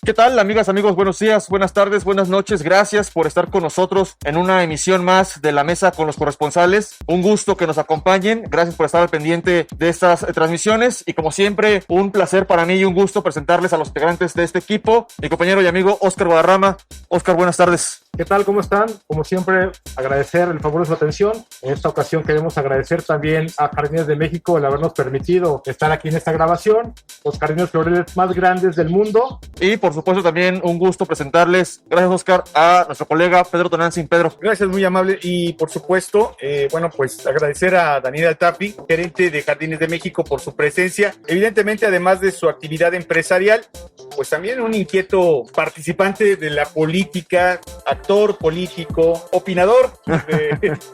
¿Qué tal, amigas, amigos? Buenos días, buenas tardes, buenas noches. Gracias por estar con nosotros en una emisión más de La Mesa con los Corresponsales. Un gusto que nos acompañen. Gracias por estar al pendiente de estas transmisiones. Y como siempre, un placer para mí y un gusto presentarles a los integrantes de este equipo. Mi compañero y amigo Óscar Guadarrama. Óscar, buenas tardes. ¿Qué tal? ¿Cómo están? Como siempre, agradecer el favor de su atención. En esta ocasión queremos agradecer también a Jardines de México el habernos permitido estar aquí en esta grabación. Los jardines floreles más grandes del mundo. Y por supuesto también un gusto presentarles, gracias Óscar, a nuestro colega Pedro Tonantzin. Pedro. Gracias, muy amable. Y por supuesto, pues agradecer a Daniel Altapi, gerente de Jardines de México, por su presencia. Evidentemente, además de su actividad empresarial, pues también un inquieto participante de la política, actor político, opinador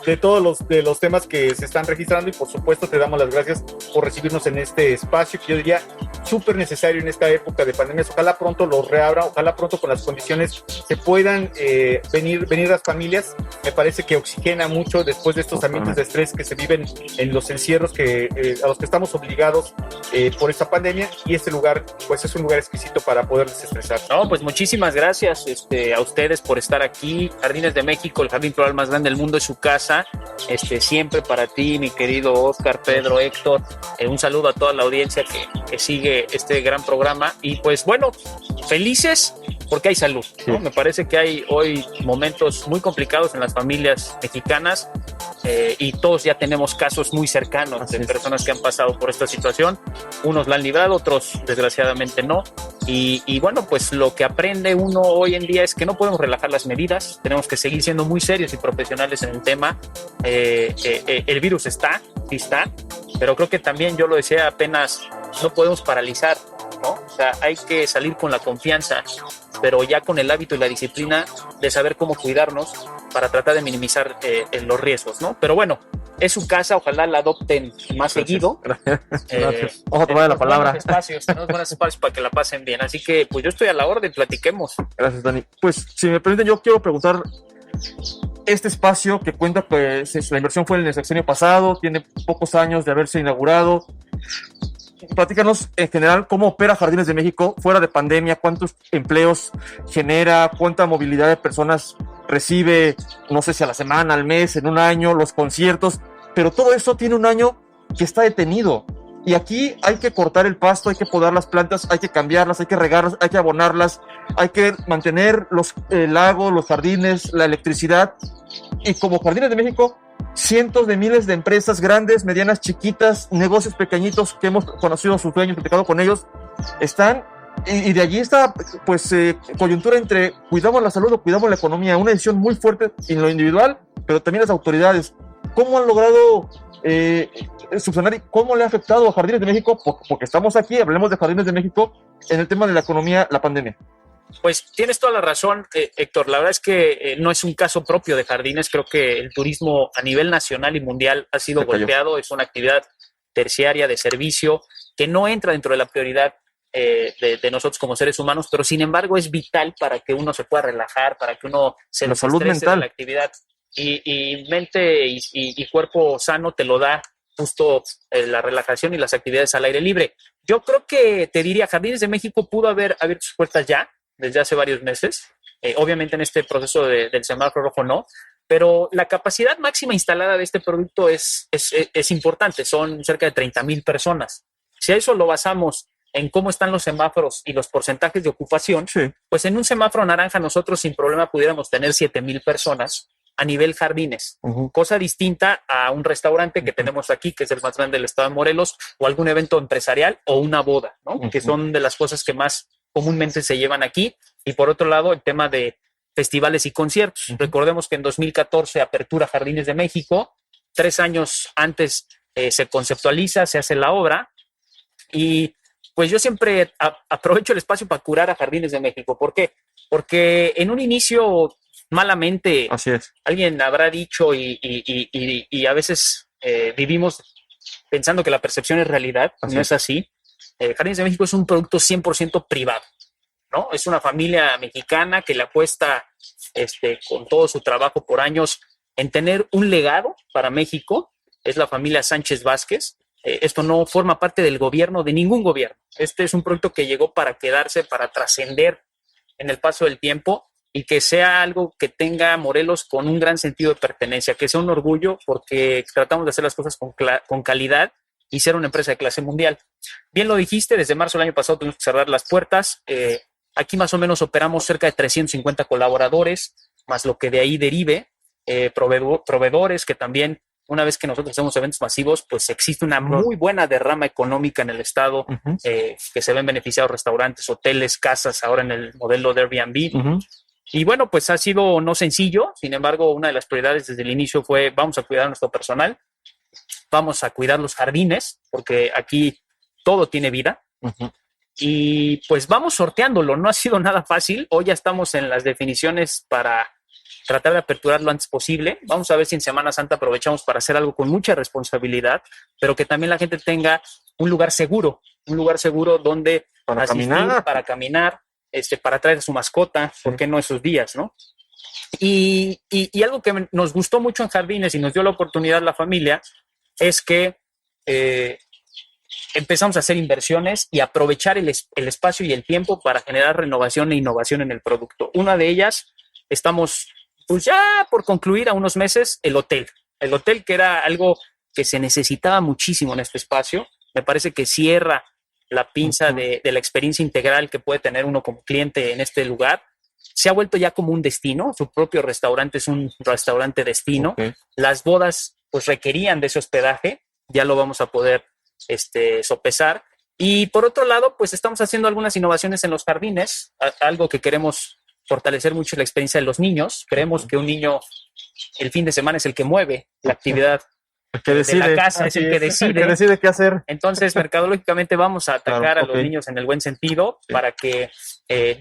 de todos los temas que se están registrando. Y por supuesto te damos las gracias por recibirnos en este espacio que yo diría súper necesario en esta época de pandemias. Ojalá pronto los reabra, ojalá pronto con las condiciones se puedan venir las familias. Me parece que oxigena mucho después de estos ambientes de estrés que se viven en los encierros a los que estamos obligados por esta pandemia, y este lugar pues es un lugar exquisito para poder desestresar. No, pues muchísimas gracias a ustedes por estar aquí. Jardines de México, el jardín floral más grande del mundo, es su casa. Siempre para ti, mi querido Óscar, Pedro, Héctor, un saludo a toda la audiencia que sigue este gran programa. Y pues bueno, felices porque hay salud, ¿no? Sí. Me parece que hay hoy momentos muy complicados en las familias mexicanas, y todos ya tenemos casos muy cercanos de personas que han pasado por esta situación. Unos la han librado, otros desgraciadamente no. Y bueno, pues lo que aprende uno hoy en día es que no podemos relajar las medidas, tenemos que seguir siendo muy serios y profesionales en el tema. El virus está, pero creo que también, yo lo decía apenas, no podemos paralizar, ¿no? O sea, hay que salir con la confianza, pero ya con el hábito y la disciplina de saber cómo cuidarnos para tratar de minimizar los riesgos, ¿no? Pero bueno, es su casa, ojalá la adopten más seguido. Gracias. Vamos a tomar la palabra. Tenemos buenos espacios para que la pasen bien, así que pues yo estoy a la orden, platiquemos. Gracias, Dani. Pues si me permiten, yo quiero preguntar, este espacio que cuenta, pues la inversión fue en el sexenio pasado, tiene pocos años de haberse inaugurado. Platícanos en general cómo opera Jardines de México fuera de pandemia, cuántos empleos genera, cuánta movilidad de personas recibe, no sé si a la semana, al mes, en un año, los conciertos, pero todo eso tiene un año que está detenido. Y aquí hay que cortar el pasto, hay que podar las plantas, hay que cambiarlas, hay que regarlas, hay que abonarlas, hay que mantener los lagos, los jardines, la electricidad. Y como Jardines de México, cientos de miles de empresas grandes, medianas, chiquitas, negocios pequeñitos que hemos conocido a sus dueños, platicado con ellos, están, y de allí está pues coyuntura entre cuidamos la salud o cuidamos la economía, una decisión muy fuerte en lo individual, pero también las autoridades. ¿Cómo han logrado subsanar y cómo le ha afectado a Jardines de México? Porque estamos aquí, hablemos de Jardines de México, en el tema de la economía, la pandemia. Pues tienes toda la razón, Héctor. La verdad es que no es un caso propio de Jardines. Creo que el turismo a nivel nacional y mundial ha sido golpeado. Es una actividad terciaria de servicio que no entra dentro de la prioridad de nosotros como seres humanos, pero sin embargo es vital para que uno se pueda relajar, para que uno se desestrese de la actividad. Y mente y cuerpo sano te lo da justo la relajación y las actividades al aire libre. Yo creo que te diría, Jardines de México pudo haber abierto sus puertas ya, desde hace varios meses. Obviamente en este proceso del semáforo rojo no, pero la capacidad máxima instalada de este producto es importante, son cerca de 30,000 personas. Si a eso lo basamos en cómo están los semáforos y los porcentajes de ocupación, sí, pues en un semáforo naranja nosotros sin problema pudiéramos tener 7,000 personas a nivel jardines, cosa distinta a un restaurante que tenemos aquí, que es el más grande del estado de Morelos, o algún evento empresarial o una boda, ¿no? Que son de las cosas que más comúnmente se llevan aquí. Y por otro lado, el tema de festivales y conciertos. Recordemos que en 2014 apertura Jardines de México, 3 años antes se conceptualiza, se hace la obra, y pues yo siempre aprovecho el espacio para curar a Jardines de México. ¿Por qué? Porque en un inicio, malamente, alguien habrá dicho, y a veces vivimos pensando que la percepción es realidad, no es así. Jardines de México es un producto 100% privado, ¿no? Es una familia mexicana que le apuesta con todo su trabajo por años en tener un legado para México. Es la familia Sánchez Vázquez. Esto no forma parte del gobierno, de ningún gobierno. Este es un producto que llegó para quedarse, para trascender en el paso del tiempo y que sea algo que tenga Morelos con un gran sentido de pertenencia, que sea un orgullo porque tratamos de hacer las cosas con calidad y ser una empresa de clase mundial. Bien lo dijiste, desde marzo del año pasado tuvimos que cerrar las puertas. Aquí más o menos operamos cerca de 350 colaboradores, más lo que de ahí derive, proveedores que también, una vez que nosotros hacemos eventos masivos, pues existe una muy buena derrama económica en el estado, que se ven beneficiados restaurantes, hoteles, casas, ahora en el modelo de Airbnb. Y bueno, pues ha sido no sencillo, sin embargo, una de las prioridades desde el inicio fue vamos a cuidar a nuestro personal, vamos a cuidar los jardines, porque aquí todo tiene vida. Y pues vamos sorteándolo, no ha sido nada fácil. Hoy ya estamos en las definiciones para tratar de aperturar lo antes posible. Vamos a ver si en Semana Santa aprovechamos para hacer algo con mucha responsabilidad, pero que también la gente tenga un lugar seguro donde para asistir, caminar, para traer a su mascota, ¿por qué no esos días, no? Y algo que nos gustó mucho en Jardines y nos dio la oportunidad la familia es que empezamos a hacer inversiones y aprovechar el espacio y el tiempo para generar renovación e innovación en el producto. Una de ellas, estamos pues ya por concluir a unos meses, el hotel. El hotel, que era algo que se necesitaba muchísimo en este espacio. Me parece que cierra la pinza de la experiencia integral que puede tener uno como cliente en este lugar. Se ha vuelto ya como un destino. Su propio restaurante es un restaurante destino. Las bodas pues requerían de ese hospedaje. Ya lo vamos a poder sopesar. Y por otro lado, pues estamos haciendo algunas innovaciones en los jardines, algo que queremos fortalecer mucho, la experiencia de los niños. Creemos que un niño el fin de semana es el que mueve la actividad de la casa, es el que decide qué hacer. Entonces, mercadológicamente vamos a atacar a los niños en el buen sentido para que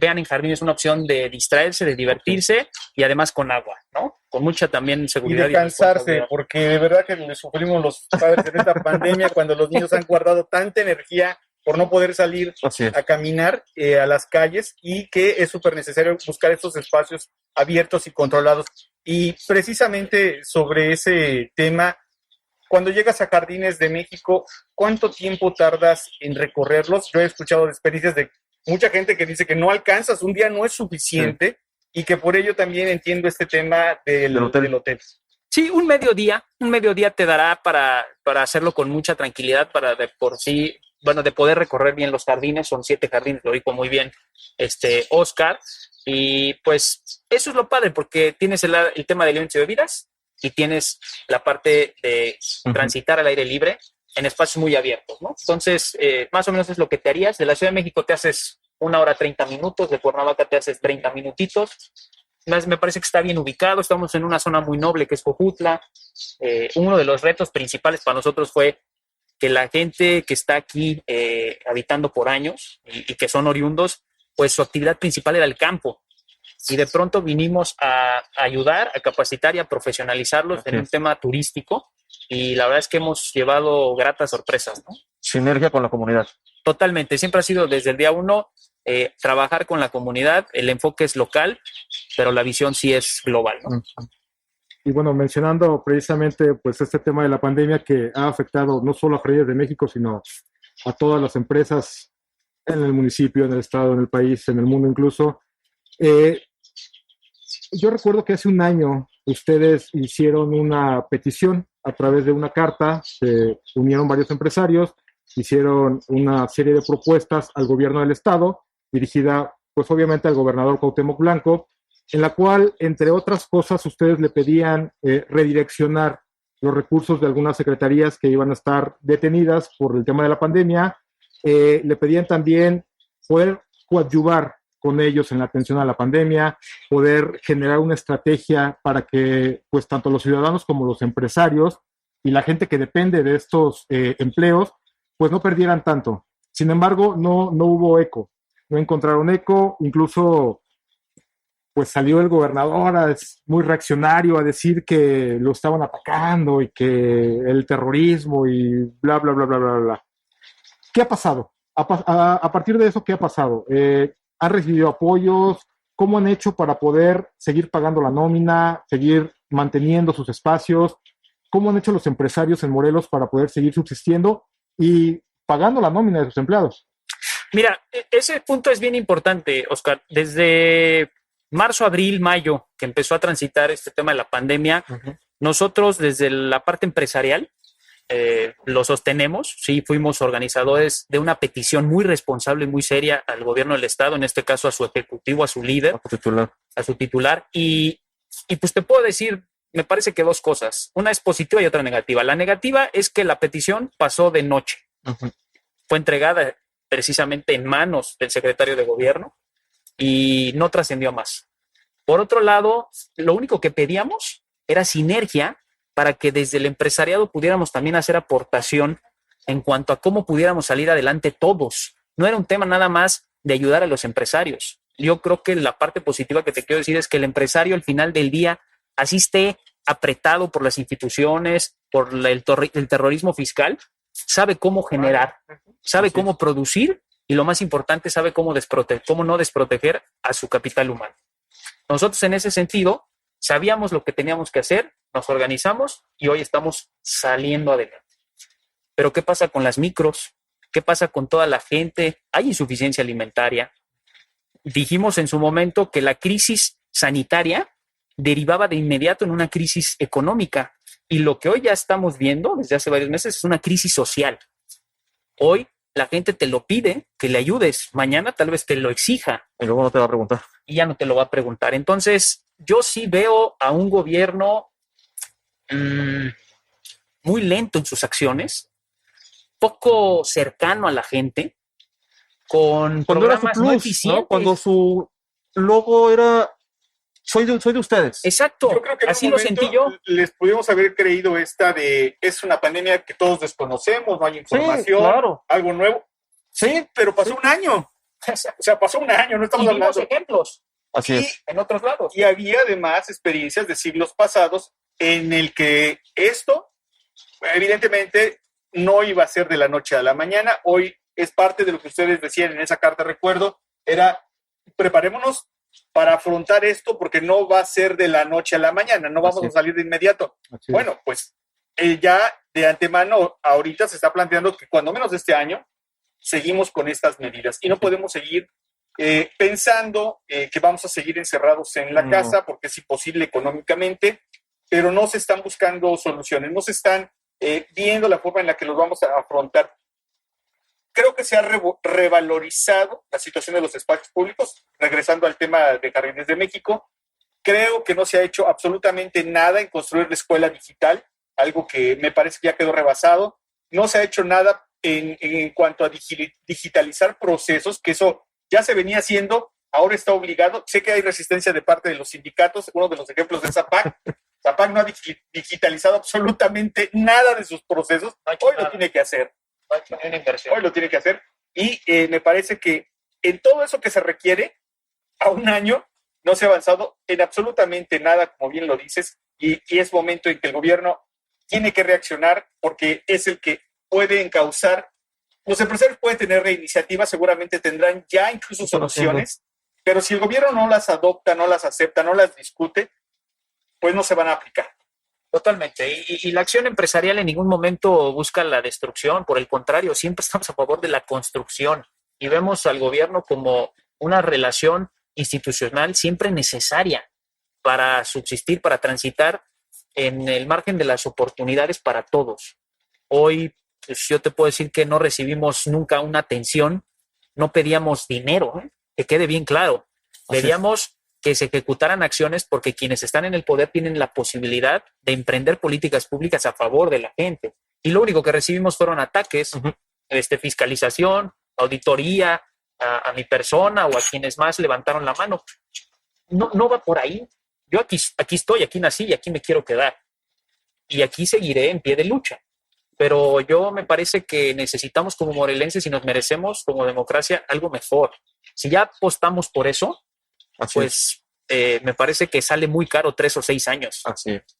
vean en Jardines una opción de distraerse, de divertirse y además con agua, ¿no? Con mucha también seguridad. Y de cansarse, porque de verdad que le sufrimos los padres en esta pandemia cuando los niños han guardado tanta energía por no poder salir a caminar a las calles, y que es súper necesario buscar estos espacios abiertos y controlados. Y precisamente sobre ese tema, cuando llegas a Jardines de México, ¿cuánto tiempo tardas en recorrerlos? Yo he escuchado experiencias de mucha gente que dice que no alcanzas, un día no es suficiente, y que por ello también entiendo este tema del hotel. Sí, un mediodía te dará para hacerlo con mucha tranquilidad, para de poder recorrer bien los jardines. Son 7 jardines, lo dijo muy bien Oscar, y pues eso es lo padre, porque tienes el tema de alimentos y bebidas y tienes la parte de transitar al aire libre en espacios muy abiertos, ¿no? Entonces, más o menos es lo que te harías. De la Ciudad de México te haces 1 hora 30 minutos, de Cuernavaca te haces 30 minutitos. Me parece que está bien ubicado, estamos en una zona muy noble que es Jojutla. Uno de los retos principales para nosotros fue que la gente que está aquí habitando por años y que son oriundos, pues su actividad principal era el campo. Y de pronto vinimos a ayudar, a capacitar y a profesionalizarlos en un tema turístico. Y la verdad es que hemos llevado gratas sorpresas, ¿no? Sinergia con la comunidad. Totalmente, siempre ha sido desde el día 1 trabajar con la comunidad. El enfoque es local, pero la visión sí es global, ¿no? Y bueno, mencionando precisamente pues este tema de la pandemia que ha afectado no solo a Jardines de México, sino a todas las empresas en el municipio, en el estado, en el país, en el mundo incluso. Yo recuerdo que hace un año ustedes hicieron una petición a través de una carta, se unieron varios empresarios, hicieron una serie de propuestas al gobierno del estado, dirigida pues obviamente al gobernador Cuauhtémoc Blanco, en la cual, entre otras cosas, ustedes le pedían redireccionar los recursos de algunas secretarías que iban a estar detenidas por el tema de la pandemia. Le pedían también poder coadyuvar con ellos en la atención a la pandemia, poder generar una estrategia para que pues tanto los ciudadanos como los empresarios y la gente que depende de estos empleos pues no perdieran tanto. Sin embargo, no hubo eco, no encontraron eco. Incluso pues salió el gobernador muy reaccionario a decir que lo estaban atacando y que el terrorismo y bla, bla, bla, bla, bla, bla. ¿Qué ha pasado? A partir de eso, ¿qué ha pasado? ¿Han recibido apoyos? ¿Cómo han hecho para poder seguir pagando la nómina, seguir manteniendo sus espacios? ¿Cómo han hecho los empresarios en Morelos para poder seguir subsistiendo y pagando la nómina de sus empleados? Mira, ese punto es bien importante, Oscar. Desde marzo, abril, mayo, que empezó a transitar este tema de la pandemia, nosotros desde la parte empresarial lo sostenemos. Sí, fuimos organizadores de una petición muy responsable y muy seria al gobierno del estado, en este caso a su ejecutivo, a su líder, a su titular. Y pues te puedo decir, me parece que dos cosas. Una es positiva y otra negativa. La negativa es que la petición pasó de noche. Fue entregada precisamente en manos del secretario de gobierno y no trascendió más. Por otro lado, lo único que pedíamos era sinergia para que desde el empresariado pudiéramos también hacer aportación en cuanto a cómo pudiéramos salir adelante todos. No era un tema nada más de ayudar a los empresarios. Yo creo que la parte positiva que te quiero decir es que el empresario al final del día así esté apretado por las instituciones, por el terrorismo fiscal, sabe cómo generar, sabe cómo producir y lo más importante, sabe cómo no desproteger a su capital humano. Nosotros en ese sentido sabíamos lo que teníamos que hacer, nos organizamos y hoy estamos saliendo adelante. Pero ¿qué pasa con las micros? ¿Qué pasa con toda la gente? Hay insuficiencia alimentaria. Dijimos en su momento que la crisis sanitaria derivaba de inmediato en una crisis económica y lo que hoy ya estamos viendo desde hace varios meses es una crisis social. Hoy la gente te lo pide, que le ayudes. Mañana tal vez te lo exija. Y luego no te va a preguntar. Y ya no te lo va a preguntar. Entonces, yo sí veo a un gobierno muy lento en sus acciones, poco cercano a la gente, con cuando programas era su plus, no eficientes. ¿no? Cuando su logo era soy de ustedes. Exacto, yo creo que así lo sentí yo. Les pudimos haber creído esta de es una pandemia que todos desconocemos, no hay información, sí, claro. algo nuevo. Sí, pero pasó un año. O sea, pasó un año, no estamos Y vimos hablando. ejemplos. Así es. En otros lados. Y había además experiencias de siglos pasados en el que esto, evidentemente, no iba a ser de la noche a la mañana. Hoy es parte de lo que ustedes decían en esa carta de recuerdo, era preparémonos para afrontar esto porque no va a ser de la noche a la mañana, no vamos a salir de inmediato. Bueno, pues ya de antemano ahorita se está planteando que cuando menos este año seguimos con estas medidas y no podemos seguir pensando que vamos a seguir encerrados en la casa porque es imposible económicamente, pero no se están buscando soluciones, no se están viendo la forma en la que los vamos a afrontar. Creo que se ha revalorizado la situación de los espacios públicos, regresando al tema de Jardines de México. Creo que no se ha hecho absolutamente nada en construir la escuela digital, algo que me parece que ya quedó rebasado. No se ha hecho nada en cuanto a digitalizar procesos, que eso ya se venía haciendo, ahora está obligado. Sé que hay resistencia de parte de los sindicatos, uno de los ejemplos de Zapac. Zapac no ha digitalizado absolutamente nada de sus procesos, hoy lo tiene que hacer. Hoy lo tiene que hacer y me parece que en todo eso que se requiere a un año no se ha avanzado en absolutamente nada, como bien lo dices, y es momento en que el gobierno tiene que reaccionar porque es el que puede encauzar. Los empresarios pueden tener iniciativas, seguramente tendrán ya incluso soluciones, pero si el gobierno no las adopta, no las acepta, no las discute, pues no se van a aplicar. Totalmente. Y la acción empresarial en ningún momento busca la destrucción, por el contrario, siempre estamos a favor de la construcción y vemos al gobierno como una relación institucional siempre necesaria para subsistir, para transitar en el margen de las oportunidades para todos. Hoy, pues, yo te puedo decir que no recibimos nunca una atención, no pedíamos dinero, que quede bien claro. Pedíamos que se ejecutaran acciones porque quienes están en el poder tienen la posibilidad de emprender políticas públicas a favor de la gente. Y lo único que recibimos fueron ataques, fiscalización, auditoría a mi persona o a quienes más levantaron la mano. No va por ahí. Yo aquí estoy, aquí nací y aquí me quiero quedar. Y aquí seguiré en pie de lucha. Pero yo me parece que necesitamos como morelenses y nos merecemos como democracia algo mejor. Si ya apostamos por eso, pues me parece que sale muy caro 3 o 6 años.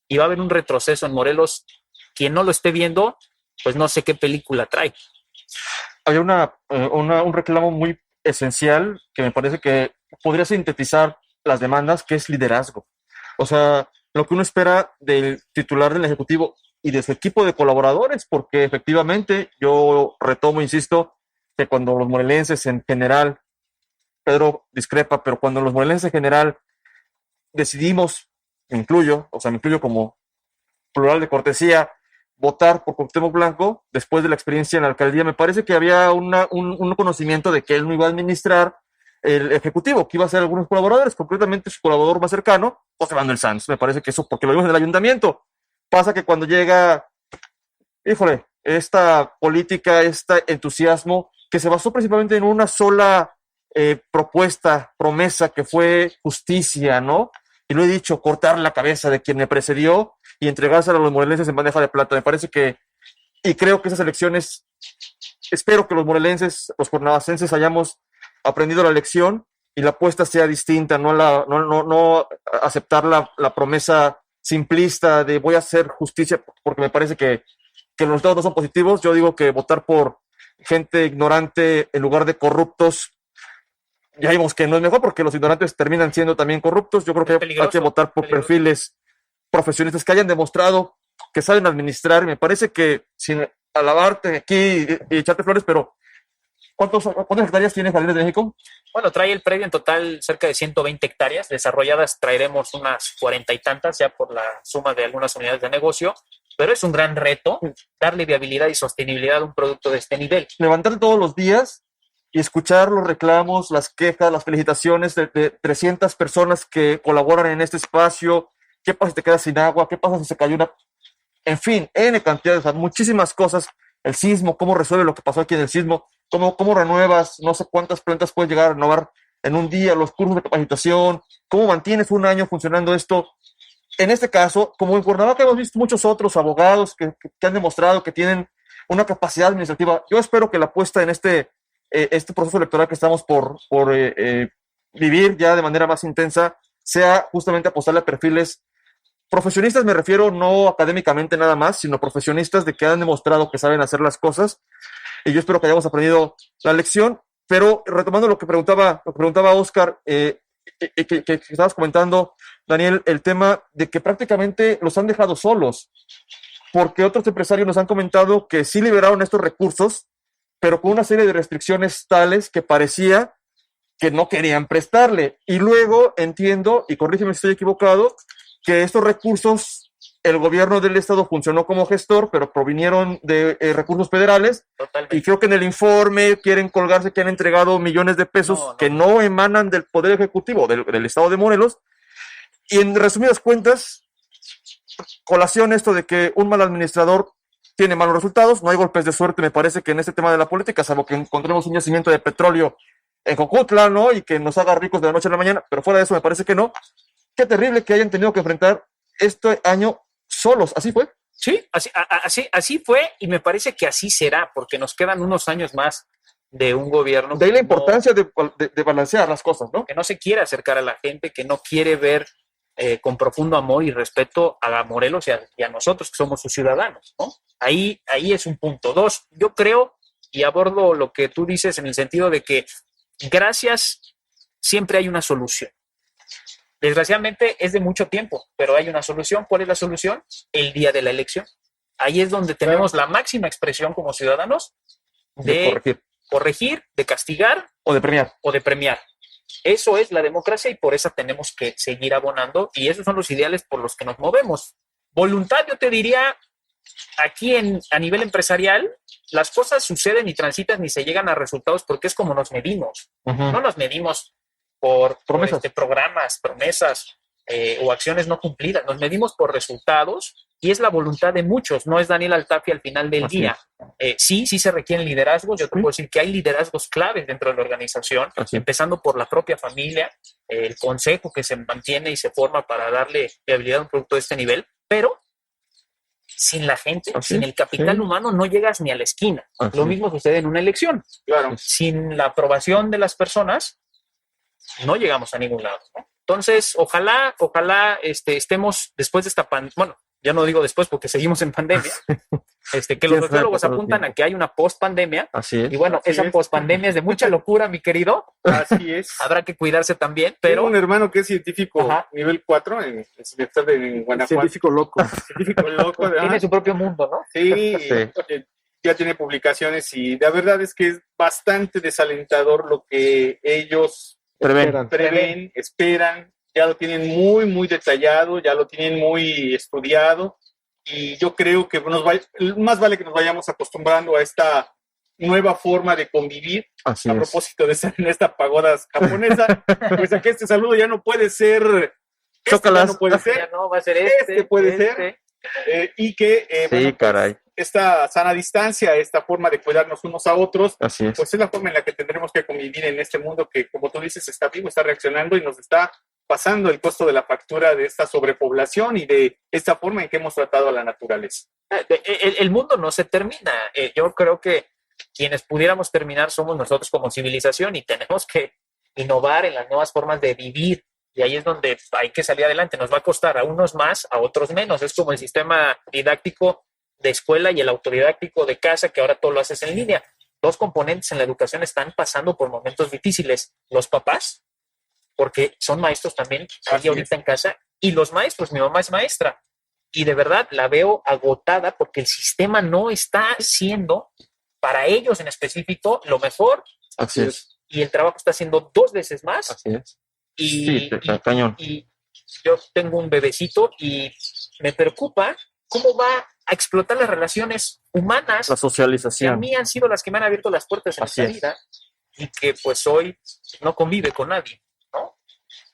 Y va a haber un retroceso en Morelos. Quien no lo esté viendo, pues no sé qué película trae. Hay un reclamo muy esencial que me parece que podría sintetizar las demandas, que es liderazgo. O sea, lo que uno espera del titular del Ejecutivo y de su equipo de colaboradores, porque efectivamente, yo retomo, insisto, que cuando los morelenses en general, Pedro discrepa, pero cuando los morelenses en general decidimos, me incluyo como plural de cortesía, votar por Cuauhtémoc Blanco, después de la experiencia en la alcaldía, me parece que había un conocimiento de que él no iba a administrar el ejecutivo, que iba a ser algunos colaboradores, concretamente su colaborador más cercano, José Manuel Sanz. Me parece que eso, porque lo vimos en el ayuntamiento, pasa que cuando llega, esta política, este entusiasmo, que se basó principalmente en una sola promesa, que fue justicia, ¿no? Y lo he dicho, cortar la cabeza de quien me precedió y entregársela a los morelenses en bandeja de plata. Me parece que, y creo que esas elecciones, espero que los morelenses, los cuernavacenses, hayamos aprendido la lección y la apuesta sea distinta, no aceptar la promesa simplista de voy a hacer justicia, porque me parece que los resultados no son positivos. Yo digo que votar por gente ignorante en lugar de corruptos, ya vimos que no es mejor, porque los ignorantes terminan siendo también corruptos. Yo creo que hay que votar por perfiles profesionistas que hayan demostrado que saben administrar. Me parece que, sin alabarte aquí y echarte flores, pero ¿cuántas hectáreas tiene Jardines de México? Bueno, trae el predio en total cerca de 120 hectáreas. Desarrolladas traeremos unas 40 y tantas, ya por la suma de algunas unidades de negocio. Pero es un gran reto darle viabilidad y sostenibilidad a un producto de este nivel. Levantarte todos los días y escuchar los reclamos, las quejas, las felicitaciones de 300 personas que colaboran en este espacio. ¿Qué pasa si te quedas sin agua? ¿Qué pasa si se cayó una...? En fin, N cantidades, muchísimas cosas. El sismo, cómo resuelve lo que pasó aquí en el sismo, cómo renuevas, no sé cuántas plantas puedes llegar a renovar en un día, los cursos de capacitación, cómo mantienes un año funcionando esto. En este caso, como en Cuernavaca hemos visto muchos otros abogados que han demostrado que tienen una capacidad administrativa. Yo espero que la apuesta en este proceso electoral que estamos por vivir ya de manera más intensa sea justamente apostarle a perfiles profesionistas. Me refiero no académicamente nada más, sino profesionistas de que han demostrado que saben hacer las cosas. Y yo espero que hayamos aprendido la lección. Pero retomando lo que preguntaba Oscar, que estabas comentando, Daniel, el tema de que prácticamente los han dejado solos, porque otros empresarios nos han comentado que sí liberaron estos recursos, pero con una serie de restricciones tales que parecía que no querían prestarle. Y luego entiendo, y corrígeme si estoy equivocado, que estos recursos, el gobierno del estado funcionó como gestor, pero provinieron de recursos federales. Totalmente. Y creo que en el informe quieren colgarse que han entregado millones de pesos que no emanan del Poder Ejecutivo del estado de Morelos. Y en resumidas cuentas, colación esto de que un mal administrador tiene malos resultados. No hay golpes de suerte, me parece, que en este tema de la política, salvo que encontremos un yacimiento de petróleo en Jojutla, ¿no? Y que nos haga ricos de la noche a la mañana, pero fuera de eso me parece que no. Qué terrible que hayan tenido que enfrentar este año solos. ¿Así fue? Sí, así fue, y me parece que así será, porque nos quedan unos años más de un gobierno. De ahí la importancia de balancear las cosas, ¿no? Que no se quiere acercar a la gente, que no quiere ver con profundo amor y respeto a Morelos y a nosotros, que somos sus ciudadanos, ¿no? Ahí es un punto. Dos, yo creo, y abordo lo que tú dices en el sentido de que gracias siempre hay una solución. Desgraciadamente es de mucho tiempo, pero hay una solución. ¿Cuál es la solución? El día de la elección. Ahí es donde tenemos la máxima expresión como ciudadanos de corregir, de castigar o de premiar. Eso es la democracia y por eso tenemos que seguir abonando, y esos son los ideales por los que nos movemos. Voluntad, yo te diría, aquí a nivel empresarial, las cosas suceden y transitan y se llegan a resultados porque es como nos medimos. Uh-huh. No nos medimos por programas, promesas o acciones no cumplidas. Nos medimos por resultados y es la voluntad de muchos. No es Daniel Altaffi al final del día. Sí se requieren liderazgos. Yo te puedo decir que hay liderazgos claves dentro de la organización, empezando por la propia familia, el consejo que se mantiene y se forma para darle viabilidad a un producto de este nivel, pero sin la gente, sin el capital humano, no llegas ni a la esquina. Lo mismo sucede en una elección. Claro. Sin la aprobación de las personas, no llegamos a ningún lado, ¿no? Entonces, ojalá estemos después de esta pandemia. Bueno, ya no digo después porque seguimos en pandemia. Que los sociólogos apuntan a que hay una post-pandemia. Así es. Y bueno, esa post-pandemia es de mucha locura, mi querido. Así es. Habrá que cuidarse también, pero... Tengo un hermano que es científico nivel 4 en Guanajuato. Científico loco. Científico loco. Tiene su propio mundo, ¿no? Sí. ya tiene publicaciones y la verdad es que es bastante desalentador lo que ellos prevén, esperan, ya lo tienen muy, muy detallado, ya lo tienen muy estudiado y yo creo que más vale que nos vayamos acostumbrando a esta nueva forma de convivir. Así a es. propósito de estar en esta pagoda japonesa, pues aquí este saludo ya no puede ser, Chócalas. no puede ser, Ya no, va a ser puede ser, y que Sí, caray. esta sana distancia, esta forma de cuidarnos unos a otros, Así es. pues es la forma en la que tendremos que convivir en este mundo que, como tú dices, está vivo, está reaccionando y nos está pasando el costo de la factura de esta sobrepoblación y de esta forma en que hemos tratado a la naturaleza. El mundo no se termina. Yo creo que quienes pudiéramos terminar somos nosotros como civilización y tenemos que innovar en las nuevas formas de vivir. Y ahí es donde hay que salir adelante. Nos va a costar a unos más, a otros menos. Es como el sistema didáctico de escuela y el autodidáctico de casa, que ahora todo lo haces en línea. Dos componentes en la educación están pasando por momentos difíciles. Los papás, porque son maestros también, aquí ahorita en casa, y los maestros. Mi mamá es maestra y de verdad la veo agotada porque el sistema no está haciendo para ellos en específico lo mejor. Así es. Y el trabajo está haciendo 2 veces más. Así es. Y, Sí, cañón. y yo tengo un bebecito y me preocupa cómo va a explotar las relaciones humanas. La Que a socialización. mí han sido las que me han abierto las puertas en Así esta es. vida y que pues hoy no convive con nadie, ¿no?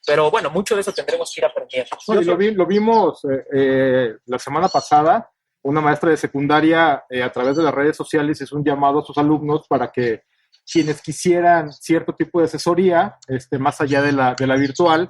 Pero bueno, mucho de eso tendremos que ir aprendiendo. No, y lo vimos la semana pasada. Una maestra de secundaria a través de las redes sociales hizo un llamado a sus alumnos para que quienes quisieran cierto tipo de asesoría, más allá de la virtual,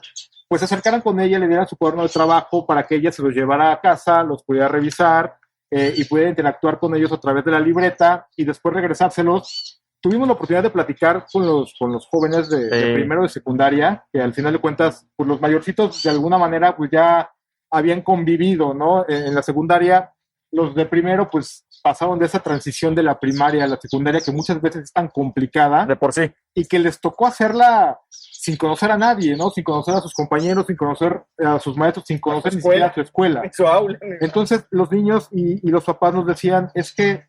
pues se acercaran con ella, le dieran su cuaderno de trabajo para que ella se los llevara a casa, los pudiera revisar y pudiera interactuar con ellos a través de la libreta y después regresárselos. Tuvimos la oportunidad de platicar con los jóvenes de primero de secundaria, que al final de cuentas, pues los mayorcitos de alguna manera pues ya habían convivido, ¿no? En la secundaria, los de primero pues pasaron de esa transición de la primaria a la secundaria que muchas veces es tan complicada De por sí. y que les tocó hacerla sin conocer a nadie, ¿no? Sin conocer a sus compañeros, sin conocer a sus maestros, sin conocer ni siquiera a su escuela. Su aula. Entonces los niños y los papás nos decían, es que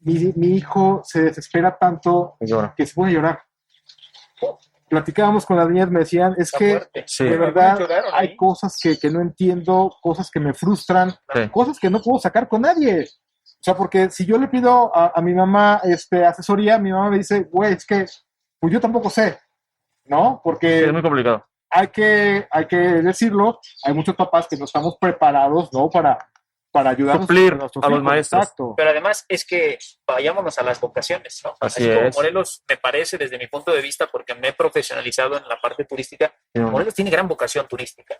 mi hijo se desespera tanto que se pone a llorar. Platicábamos con las niñas, me decían, es que Sí. de verdad Lloraron hay ahí. cosas que no entiendo, cosas que me frustran, Sí. cosas que no puedo sacar con nadie. O sea, porque si yo le pido a mi mamá asesoría, mi mamá me dice, güey, es que pues yo tampoco sé, ¿no? Sí, Porque es muy complicado. hay que decirlo, hay muchos papás que no estamos preparados, ¿no? Para ayudarnos Suplir nuestros a los hijos, maestros. exacto. Pero además es que vayámonos a las vocaciones, ¿no? Así como es. Morelos, me parece, desde mi punto de vista, porque me he profesionalizado en la parte turística, Morelos tiene gran vocación turística.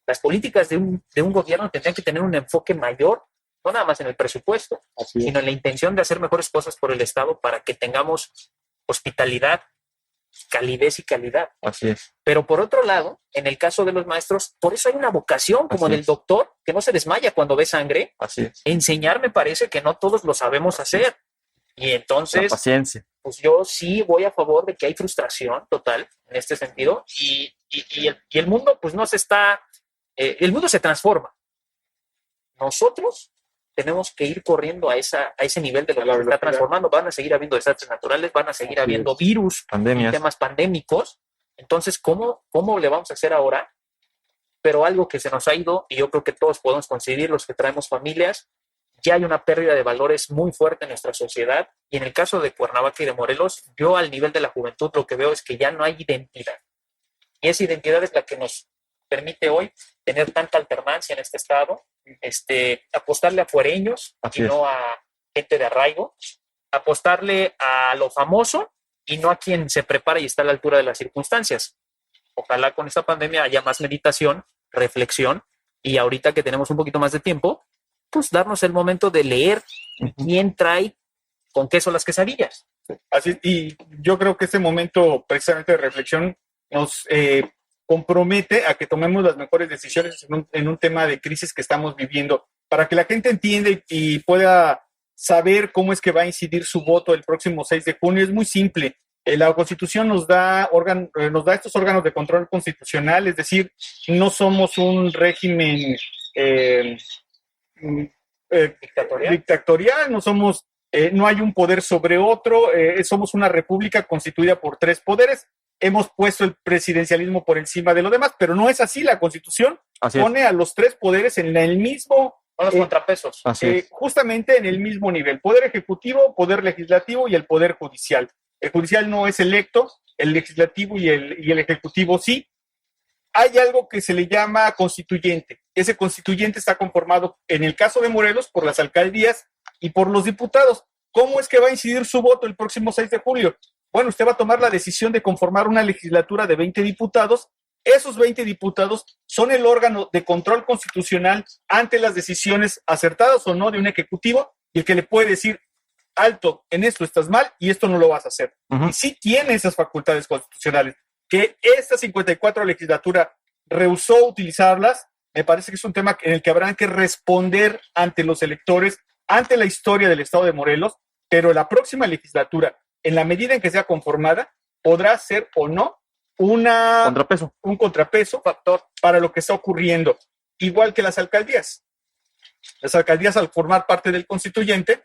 Las políticas de un gobierno tendrían que tener un enfoque mayor, no nada más en el presupuesto, Así es. sino en la intención de hacer mejores cosas por el Estado para que tengamos hospitalidad, calidez y calidad. Así es. Pero por otro lado, en el caso de los maestros, por eso hay una vocación, como Así del es. doctor, que no se desmaya cuando ve sangre. Así es. Enseñar me parece que no todos lo sabemos hacer. Y La entonces, paciencia. pues yo sí voy a favor de que hay frustración total en este sentido y el mundo pues no se está, el mundo se transforma. Nosotros tenemos que ir corriendo a ese nivel de lo que se está transformando. Van a seguir habiendo desastres naturales, van a seguir habiendo virus, Pandemias. temas pandémicos. Entonces, ¿cómo le vamos a hacer ahora? Pero algo que se nos ha ido, y yo creo que todos podemos coincidir, los que traemos familias, ya hay una pérdida de valores muy fuerte en nuestra sociedad. Y en el caso de Cuernavaca y de Morelos, yo al nivel de la juventud lo que veo es que ya no hay identidad. Y esa identidad es la que nos permite hoy tener tanta alternancia en este estado, apostarle a fuereños y no a gente de arraigo, apostarle a lo famoso y no a quien se prepara y está a la altura de las circunstancias. Ojalá con esta pandemia haya más meditación, reflexión, y ahorita que tenemos un poquito más de tiempo, pues darnos el momento de leer quién trae con queso las quesadillas. Así, y yo creo que este momento precisamente de reflexión nos compromete a que tomemos las mejores decisiones en un tema de crisis que estamos viviendo, para que la gente entienda y pueda saber cómo es que va a incidir su voto el próximo 6 de junio. Es muy simple. La Constitución nos da estos órganos de control constitucional, es decir, no somos un régimen dictatorial, no somos no hay un poder sobre otro, somos una república constituida por 3 poderes, hemos puesto el presidencialismo por encima de lo demás, pero no es así. La Constitución pone a los 3 poderes en el mismo... los contrapesos. Justamente en el mismo nivel. Poder ejecutivo, poder legislativo y el poder judicial. El judicial no es electo, el legislativo y el ejecutivo sí. Hay algo que se le llama constituyente. Ese constituyente está conformado, en el caso de Morelos, por las alcaldías y por los diputados. ¿Cómo es que va a incidir su voto el próximo 6 de julio? Bueno, usted va a tomar la decisión de conformar una legislatura de 20 diputados. Esos 20 diputados son el órgano de control constitucional ante las decisiones acertadas o no de un ejecutivo, y el que le puede decir, alto, en esto estás mal y esto no lo vas a hacer. Y sí tiene esas facultades constitucionales. Que esta 54 legislatura rehusó utilizarlas, me parece que es un tema en el que habrán que responder ante los electores, ante la historia del Estado de Morelos, pero la próxima legislatura, en la medida en que sea conformada, podrá ser o no un contrapeso factor para lo que está ocurriendo, igual que las alcaldías. Las alcaldías, al formar parte del constituyente,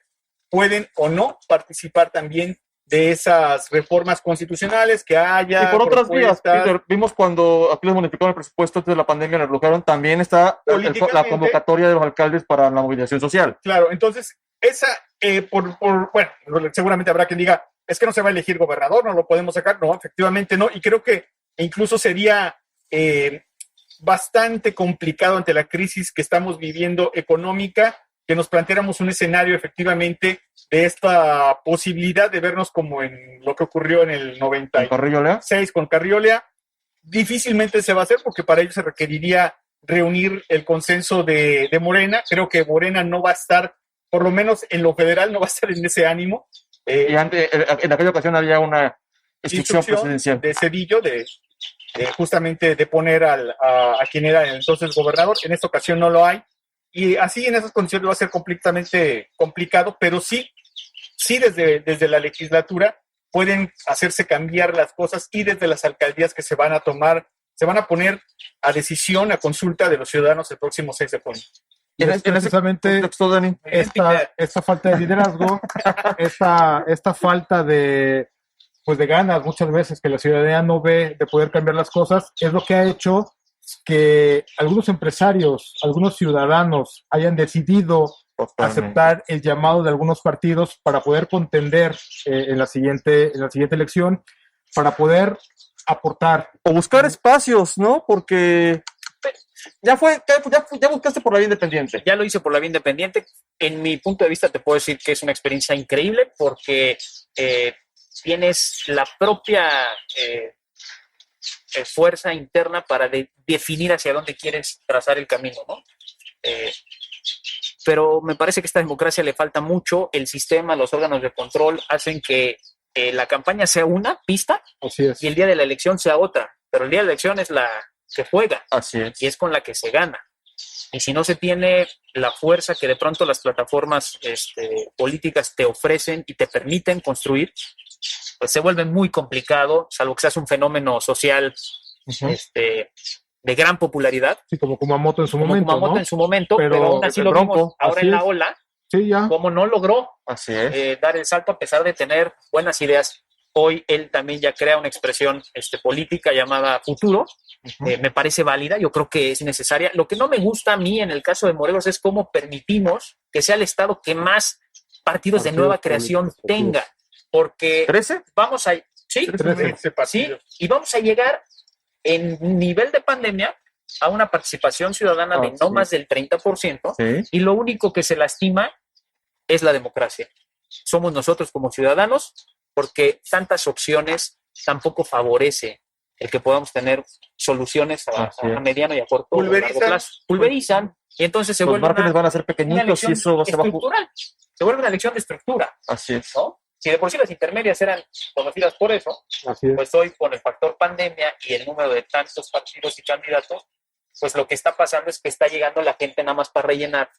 pueden o no participar también de esas reformas constitucionales que haya. Y por otras vías, Peter, vimos cuando aquí les modificaron el presupuesto antes de la pandemia, les bloquearon, también está la convocatoria de los alcaldes para la movilización social. Claro, entonces, esa, bueno, seguramente habrá quien diga, es que no se va a elegir gobernador, no lo podemos sacar. No, efectivamente no, y creo que incluso sería bastante complicado ante la crisis que estamos viviendo económica, que nos planteáramos un escenario efectivamente de esta posibilidad de vernos como en lo que ocurrió en el 96 con Carriolea. Difícilmente se va a hacer, porque para ello se requeriría reunir el consenso de Morena. Creo que Morena no va a estar, por lo menos en lo federal, no va a estar en ese ánimo. Y en aquella ocasión había una instrucción presidencial de Cedillo justamente de poner a quien era el entonces gobernador. En esta ocasión no lo hay, y así en esas condiciones va a ser completamente complicado, pero sí desde la legislatura pueden hacerse cambiar las cosas, y desde las alcaldías que se van a poner a decisión, a consulta de los ciudadanos el próximo 6 de junio. Precisamente esta falta de liderazgo, esta falta de ganas muchas veces que la ciudadanía no ve de poder cambiar las cosas, es lo que ha hecho que algunos empresarios, algunos ciudadanos hayan decidido aceptar el llamado de algunos partidos para poder contender en la siguiente elección, para poder aportar. O buscar espacios, ¿no? Porque ya buscaste por la vía independiente. Ya lo hice por la vía independiente. En mi punto de vista te puedo decir que es una experiencia increíble, porque tienes la propia fuerza interna para definir hacia dónde quieres trazar el camino, ¿no? Pero me parece que a esta democracia le falta mucho. El sistema, los órganos de control hacen que la campaña sea una pista y el día de la elección sea otra, pero el día de la elección es la que juega. Así es. Y es con la que se gana. Y si no se tiene la fuerza que de pronto las plataformas políticas te ofrecen y te permiten construir, pues se vuelve muy complicado, salvo que seas un fenómeno social de gran popularidad. Sí, como Kumamoto en su momento, Kumamoto, ¿no? En su momento, pero aún así lo vimos ahora en la ola, como no logró dar el salto a pesar de tener buenas ideas. Hoy él también ya crea una expresión política llamada Futuro. Me parece válida, yo creo que es necesaria. Lo que no me gusta a mí en el caso de Morelos es cómo permitimos que sea el estado que más partidos de nueva creación tenga. Porque 13 vamos a... Sí, 13 y vamos a llegar en nivel de pandemia a una participación ciudadana de no más del 30%, y lo único que se lastima es la democracia. Somos nosotros como ciudadanos, porque tantas opciones tampoco favorece el que podamos tener soluciones a mediano y a corto o largo plazo. Pulverizan, y entonces se vuelve los márgenes van a ser pequeñitos y eso se va a... Se vuelve una elección de estructura. Así es. ¿No? Si de por sí las intermedias eran conocidas por eso, pues hoy con el factor pandemia y el número de tantos partidos y candidatos, pues lo que está pasando es que está llegando la gente nada más para rellenar.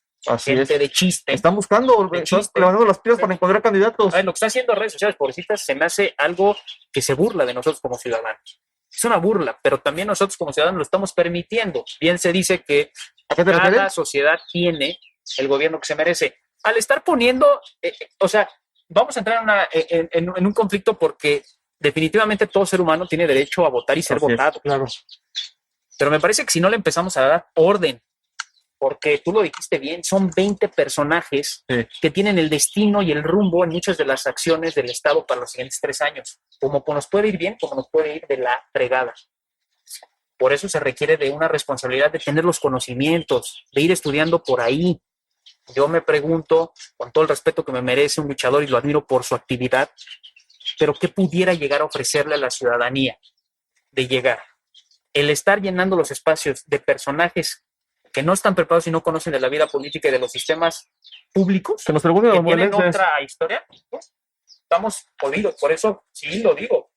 Gente de chiste. Están buscando, levantando las piedras para encontrar candidatos. Lo que está haciendo redes sociales, pobrecitas, se me hace algo que se burla de nosotros como ciudadanos. Es una burla, pero también nosotros como ciudadanos lo estamos permitiendo. Bien se dice que cada sociedad tiene el gobierno que se merece. al estar poniendo, o sea, vamos a entrar en un conflicto porque definitivamente todo ser humano tiene derecho a votar y ser votado. Claro. Pero me parece que si no le empezamos a dar orden, porque tú lo dijiste bien, son 20 personajes que tienen el destino y el rumbo en muchas de las acciones del Estado para los siguientes 3 años. Como nos puede ir bien, como nos puede ir de la fregada. Por eso se requiere de una responsabilidad de tener los conocimientos, de ir estudiando por ahí. Yo me pregunto, con todo el respeto que me merece un luchador y lo admiro por su actividad, pero ¿qué pudiera llegar a ofrecerle a la ciudadanía de llegar? El estar llenando los espacios de personajes que no están preparados y no conocen de la vida política y de los sistemas públicos, que nos pregunten que los tienen morelenses. otra historia, estamos jodidos. Por eso sí lo digo.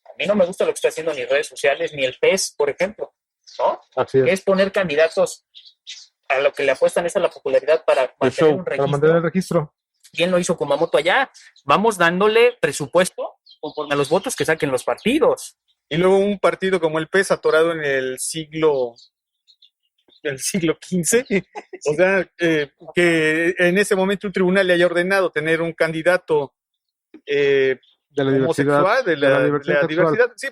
A mí no me gusta lo que está haciendo ni redes sociales, ni el PES, por ejemplo, ¿no? Así es. Que es poner candidatos a lo que le apuestan es a la popularidad para mantener un registro. Para mantener el registro. ¿Quién lo hizo Kumamoto allá? Vamos dándole presupuesto conforme a los votos que saquen los partidos. Y luego un partido como el PES atorado en el siglo XV, o sea, que en ese momento un tribunal le haya ordenado tener un candidato De la homosexual, diversidad. de la diversidad diversidad, sí,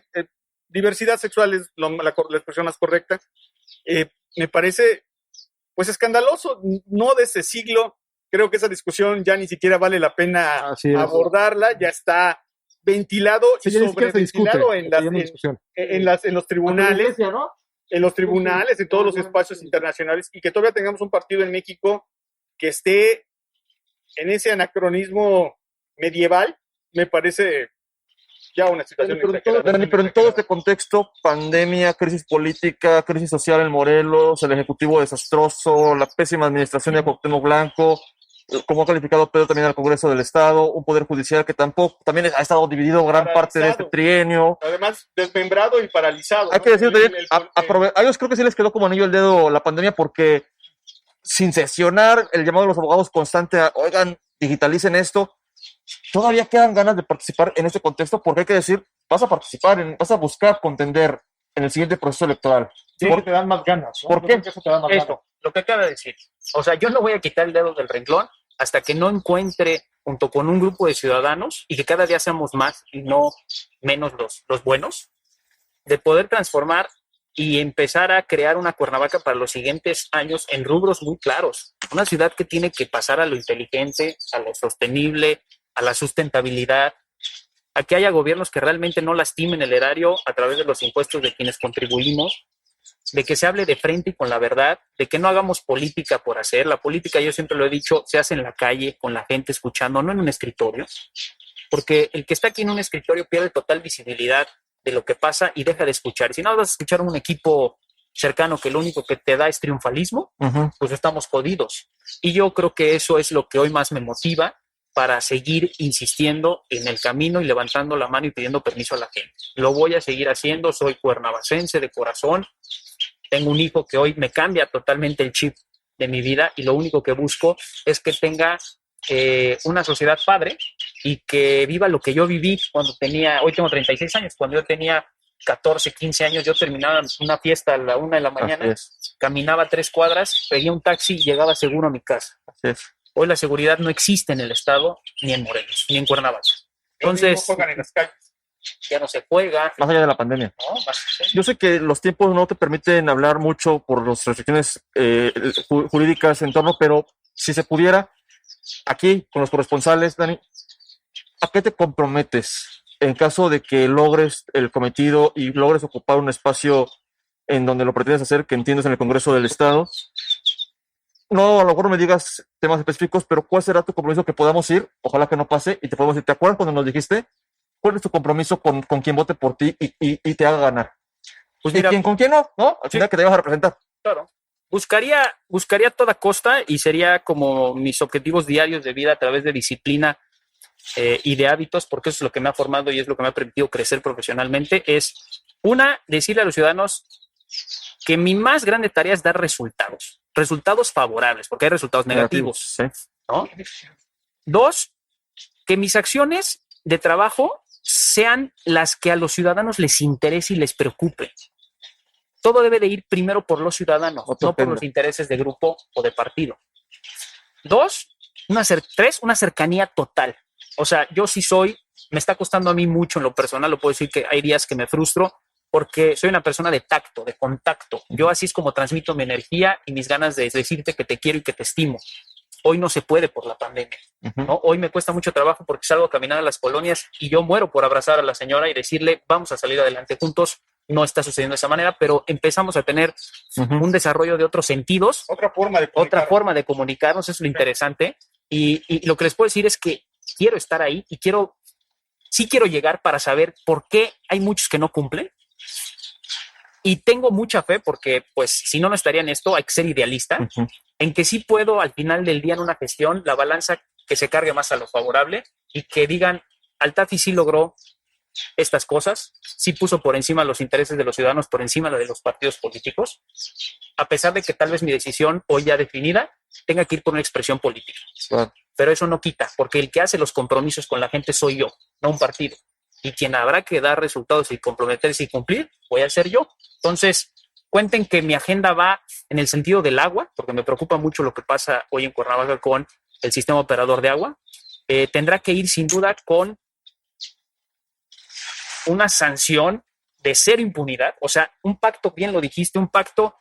diversidad sexual es la expresión más correcta. Me parece, pues, escandaloso, no de ese siglo. Creo que esa discusión ya ni siquiera vale la pena abordarla, ya está ventilado y sobreventilado en los tribunales, ¿no? en los tribunales, en todos los espacios internacionales, y que todavía tengamos un partido en México que esté en ese anacronismo medieval, me parece ya una situación exagerada. Pero en todo este contexto, pandemia, crisis política, crisis social en Morelos, el ejecutivo desastroso, la pésima administración de Cuauhtémoc Blanco, como ha calificado Pedro también al Congreso del Estado, un poder judicial que también ha estado dividido gran parte de este trienio. Además, desmembrado y paralizado. Hay que decir también, a ellos creo que sí les quedó como anillo al dedo la pandemia porque sin sesionar el llamado de los abogados constante a, oigan, digitalicen esto, todavía quedan ganas de participar en este contexto porque hay que decir, vas a participar, vas a buscar contender en el siguiente proceso electoral. Sí, te dan más ganas, ¿no? ¿Por qué? Eso te da más ganas. Lo que acaba de decir. O sea, yo no voy a quitar el dedo del renglón hasta que no encuentre junto con un grupo de ciudadanos y que cada día seamos más y no menos los buenos, de poder transformar y empezar a crear una Cuernavaca para los siguientes años en rubros muy claros. Una ciudad que tiene que pasar a lo inteligente, a lo sostenible, a la sustentabilidad, a que haya gobiernos que realmente no lastimen el erario a través de los impuestos de quienes contribuimos, de que se hable de frente y con la verdad, de que no hagamos política por hacer. La política, yo siempre lo he dicho, se hace en la calle, con la gente escuchando, no en un escritorio, porque el que está aquí en un escritorio pierde total visibilidad de lo que pasa y deja de escuchar. Si no vas a escuchar a un equipo cercano que lo único que te da es triunfalismo, pues estamos jodidos. Y yo creo que eso es lo que hoy más me motiva para seguir insistiendo en el camino y levantando la mano y pidiendo permiso a la gente. Lo voy a seguir haciendo, soy cuernavacense de corazón, tengo un hijo que hoy me cambia totalmente el chip de mi vida y lo único que busco es que tenga una sociedad padre y que viva lo que yo viví cuando hoy tengo 36 años, cuando yo tenía 14, 15 años, yo terminaba una fiesta a la 1 de la mañana, caminaba 3 cuadras, pedía un taxi y llegaba seguro a mi casa. Hoy la seguridad no existe en el Estado, ni en Morelos, ni en Cuernavaca. Entonces, juegan en las calles. Ya no se juega. Más allá de la pandemia. No, yo sé que los tiempos no te permiten hablar mucho por las restricciones jurídicas en torno, pero si se pudiera, aquí con los corresponsales, Dani, ¿a qué te comprometes en caso de que logres el cometido y logres ocupar un espacio en donde lo pretendes hacer, que entiendes en el Congreso del Estado? No, a lo mejor me digas temas específicos, pero ¿cuál será tu compromiso que podamos ir? Ojalá que no pase y te podemos decir, ¿te acuerdas cuando nos dijiste? ¿Cuál es tu compromiso con quien vote por ti y te haga ganar? Pues mira, ¿con quién no? ¿No? Al final que te vas a representar. Claro. Buscaría a toda costa y sería como mis objetivos diarios de vida a través de disciplina y de hábitos, porque eso es lo que me ha formado y es lo que me ha permitido crecer profesionalmente, es decirle a los ciudadanos que mi más grande tarea es dar resultados favorables, porque hay resultados negativos. Sí. ¿No? 2, que mis acciones de trabajo sean las que a los ciudadanos les interese y les preocupe. Todo debe de ir primero por los ciudadanos, no por los intereses de grupo o de partido. 2, Una cercanía total. O sea, yo sí me está costando a mí mucho en lo personal, lo puedo decir que hay días que me frustro porque soy una persona de tacto, de contacto. Yo así es como transmito mi energía y mis ganas de decirte que te quiero y que te estimo. Hoy no se puede por la pandemia, ¿no? Hoy me cuesta mucho trabajo porque salgo a caminar a las colonias y yo muero por abrazar a la señora y decirle, vamos a salir adelante juntos. No está sucediendo de esa manera, pero empezamos a tener un desarrollo de otros sentidos. Otra forma de comunicarnos, es lo interesante. Y lo que les puedo decir es que quiero estar ahí y sí quiero llegar para saber por qué hay muchos que no cumplen. Y tengo mucha fe porque, pues, si no estaría en esto, hay que ser idealista, en que sí puedo al final del día en una gestión, la balanza que se cargue más a lo favorable y que digan, Altafi sí logró estas cosas, sí puso por encima los intereses de los ciudadanos, por encima de los partidos políticos, a pesar de que tal vez mi decisión hoy ya definida tenga que ir por una expresión política. Claro. Pero eso no quita, porque el que hace los compromisos con la gente soy yo, no un partido. Y quien habrá que dar resultados y comprometerse y cumplir, voy a ser yo. Entonces, cuenten que mi agenda va en el sentido del agua, porque me preocupa mucho lo que pasa hoy en Cuernavaca con el sistema operador de agua. Tendrá que ir sin duda con una sanción de cero impunidad, o sea, un pacto, bien lo dijiste, un pacto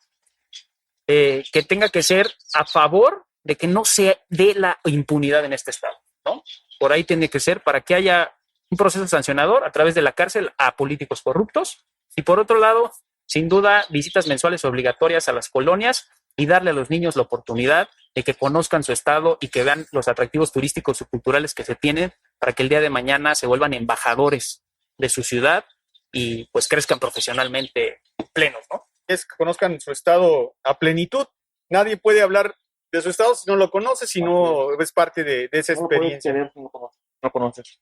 que tenga que ser a favor de que no se dé la impunidad en este estado, ¿no? Por ahí tiene que ser para que haya un proceso sancionador a través de la cárcel a políticos corruptos y por otro lado, sin duda, visitas mensuales obligatorias a las colonias y darle a los niños la oportunidad de que conozcan su estado y que vean los atractivos turísticos y culturales que se tienen para que el día de mañana se vuelvan embajadores de su ciudad y pues crezcan profesionalmente plenos, ¿no? Es que conozcan su estado a plenitud. Nadie puede hablar de su estado si no lo conoce, si no es parte de esa experiencia. No conoces.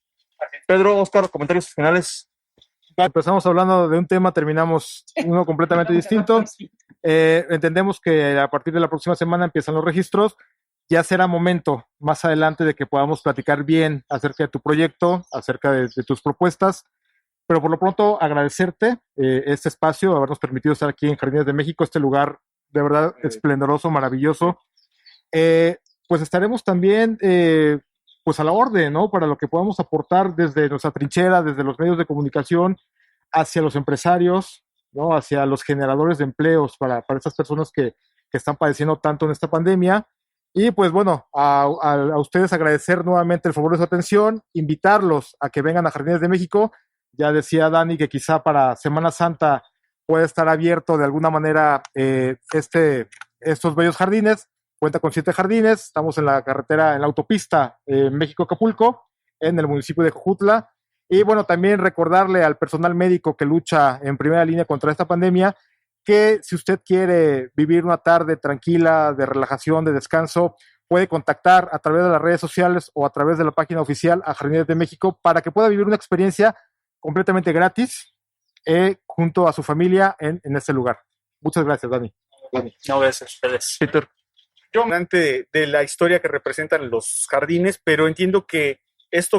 Pedro, Oscar, comentarios finales. Empezamos hablando de un tema, terminamos uno completamente distinto. Entendemos que a partir de la próxima semana empiezan los registros. Ya será momento más adelante de que podamos platicar bien acerca de tu proyecto, acerca de tus propuestas. Pero por lo pronto agradecerte este espacio, habernos permitido estar aquí en Jardines de México, este lugar de verdad esplendoroso, maravilloso. Pues estaremos también pues a la orden, ¿no? Para lo que podamos aportar desde nuestra trinchera, desde los medios de comunicación, hacia los empresarios, ¿no? Hacia los generadores de empleos para estas personas que están padeciendo tanto en esta pandemia. Y pues bueno, a ustedes agradecer nuevamente el favor de su atención, invitarlos a que vengan a Jardines de México. Ya decía Dani que quizá para Semana Santa puede estar abierto de alguna manera estos bellos jardines. Cuenta con 7 jardines, estamos en la carretera, en la autopista México-Acapulco, en el municipio de Jojutla. Y bueno, también recordarle al personal médico que lucha en primera línea contra esta pandemia que si usted quiere vivir una tarde tranquila, de relajación, de descanso, puede contactar a través de las redes sociales o a través de la página oficial a Jardines de México para que pueda vivir una experiencia completamente gratis junto a su familia en este lugar. Muchas gracias, Dani. No, gracias a ustedes. Peter. Yo de la historia que representan los jardines, pero entiendo que esta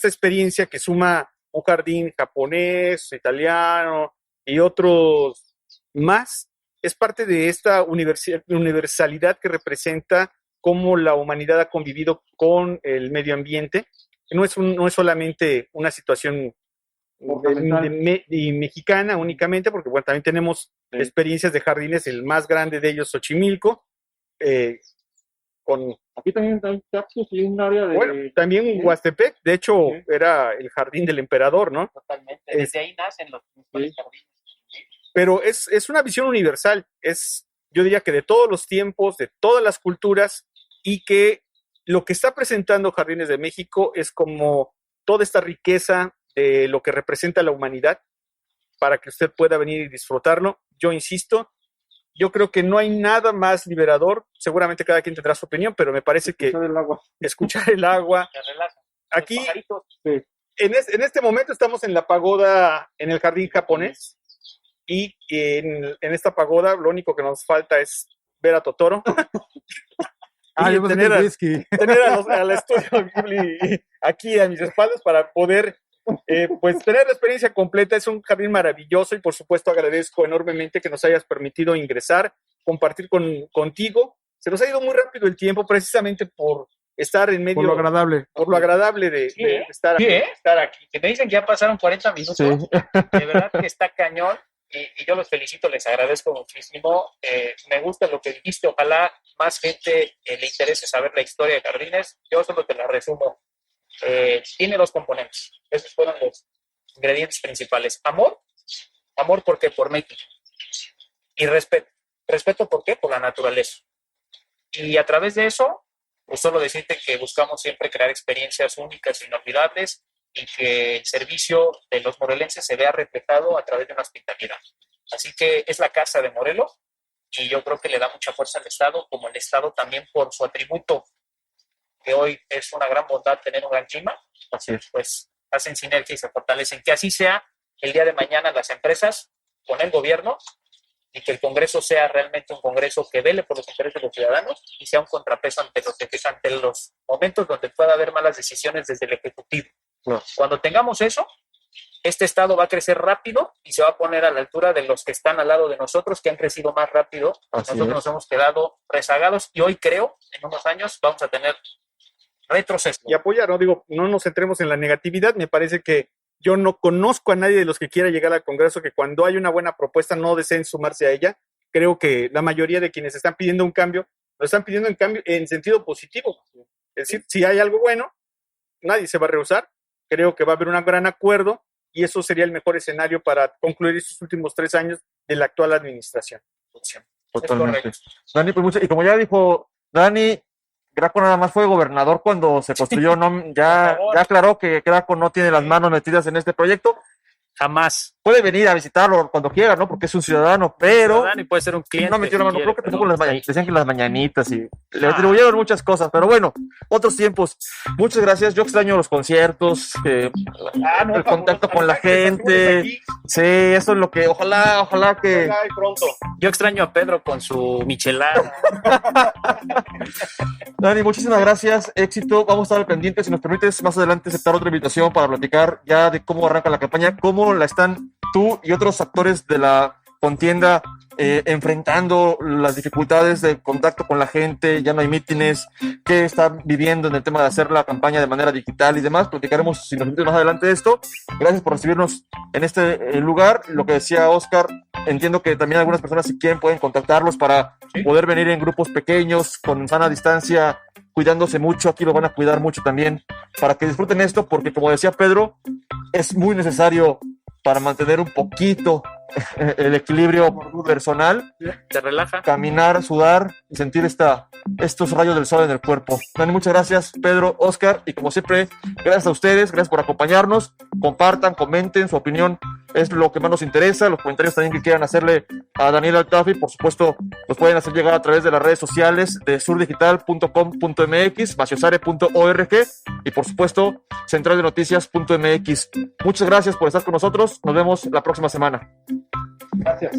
experiencia que suma un jardín japonés, italiano y otros más, es parte de esta universalidad que representa cómo la humanidad ha convivido con el medio ambiente. No es solamente una situación mexicana únicamente, porque bueno, también tenemos experiencias de jardines, el más grande de ellos, Xochimilco. Aquí también hay cactus y un área de... Bueno, también Huastepec, de hecho, era el jardín del emperador, ¿no? Totalmente, desde ahí nacen los principales jardines. Pero es una visión universal, yo diría que de todos los tiempos, de todas las culturas, y que lo que está presentando Jardines de México es como toda esta riqueza de lo que representa la humanidad para que usted pueda venir y disfrutarlo. Yo insisto, yo creo que no hay nada más liberador, seguramente cada quien tendrá su opinión, pero me parece que escuchar el agua. Aquí, en este momento estamos en la pagoda, en el jardín japonés, y en esta pagoda lo único que nos falta es ver a Totoro. Y tener al estudio Ghibli aquí a mis espaldas para poder pues tener la experiencia completa. Es un jardín maravilloso y por supuesto agradezco enormemente que nos hayas permitido ingresar, compartir contigo. Se nos ha ido muy rápido el tiempo precisamente por estar en medio. Por lo agradable. Por lo agradable de estar, estar aquí. Que me dicen que ya pasaron 40 minutos. Sí. De verdad que está cañón. Y yo los felicito, les agradezco muchísimo. Me gusta lo que dijiste. Ojalá más gente le interese saber la historia de Jardines. Yo solo te la resumo. Tiene dos componentes. Esos fueron los ingredientes principales. Amor. Amor, ¿por qué? Por México. Y respeto. Respeto, ¿por qué? Por la naturaleza. Y a través de eso, pues solo decirte que buscamos siempre crear experiencias únicas e inolvidables y que el servicio de los morelenses se vea reflejado a través de una hospitalidad. Así que es la casa de Morelos y yo creo que le da mucha fuerza al Estado, como el Estado también por su atributo, que hoy es una gran bondad tener un gran clima. Así es. Pues hacen sinergia y se fortalecen. Que así sea el día de mañana las empresas con el gobierno y que el Congreso sea realmente un Congreso que vele por los intereses de los ciudadanos y sea un contrapeso ante los momentos donde pueda haber malas decisiones desde el Ejecutivo. No. Cuando tengamos eso, este Estado va a crecer rápido y se va a poner a la altura de los que están al lado de nosotros, que han crecido más rápido. Así Nosotros es. nos hemos quedado rezagados y hoy creo, en unos años, vamos a tener retroceso. y apoyar, ¿no? Digo, no nos centremos en la negatividad. Me parece que yo no conozco a nadie de los que quiera llegar al Congreso que cuando hay una buena propuesta no deseen sumarse a ella. Creo que la mayoría de quienes están pidiendo un cambio, lo están pidiendo en cambio en sentido positivo. Es decir, si hay algo bueno, nadie se va a rehusar. Creo que va a haber un gran acuerdo y eso sería el mejor escenario para concluir estos últimos 3 años de la actual administración. Totalmente. Dani, pues y como ya dijo Dani, Graco nada más fue gobernador cuando se construyó, ya aclaró que Graco no tiene las manos metidas en este proyecto. Jamás. Puede venir a visitarlo cuando quiera, ¿no? Porque es un ciudadano, pero Y puede ser un cliente. no metió la mano. Creo que tampoco las mañanitas, decían que las mañanitas y le Ah. atribuyeron muchas cosas, pero bueno, otros tiempos. Muchas gracias. Yo extraño los conciertos, el contacto con la gente. Sí, eso es lo que, ojalá que. Pronto. Yo extraño a Pedro con su michelada. Dani, muchísimas gracias, éxito. Vamos a estar al pendiente, si nos permites más adelante aceptar otra invitación para platicar ya de cómo arranca la campaña, cómo la están tú y otros actores de la contienda enfrentando las dificultades de contacto con la gente, ya no hay mítines, qué están viviendo en el tema de hacer la campaña de manera digital y demás. Platicaremos, si nos permites, más adelante de esto. Gracias por recibirnos en este lugar. Lo que decía Oscar, entiendo que también algunas personas, si quieren, pueden contactarlos para poder venir en grupos pequeños, con sana distancia, cuidándose mucho. Aquí lo van a cuidar mucho también, para que disfruten esto, porque como decía Pedro, es muy necesario para mantener un poquito el equilibrio personal, Te relaja. caminar, sudar y sentir estos rayos del sol en el cuerpo. Dani, muchas gracias, Pedro, Oscar, y como siempre, gracias a ustedes, gracias por acompañarnos. Compartan, comenten, su opinión es lo que más nos interesa. Los comentarios también que quieran hacerle a Daniel Altafi, por supuesto, los pueden hacer llegar a través de las redes sociales de surdigital.com.mx, maciosare.org y por supuesto centraldenoticias.mx. Muchas gracias por estar con nosotros. Nos vemos la próxima semana. Gracias.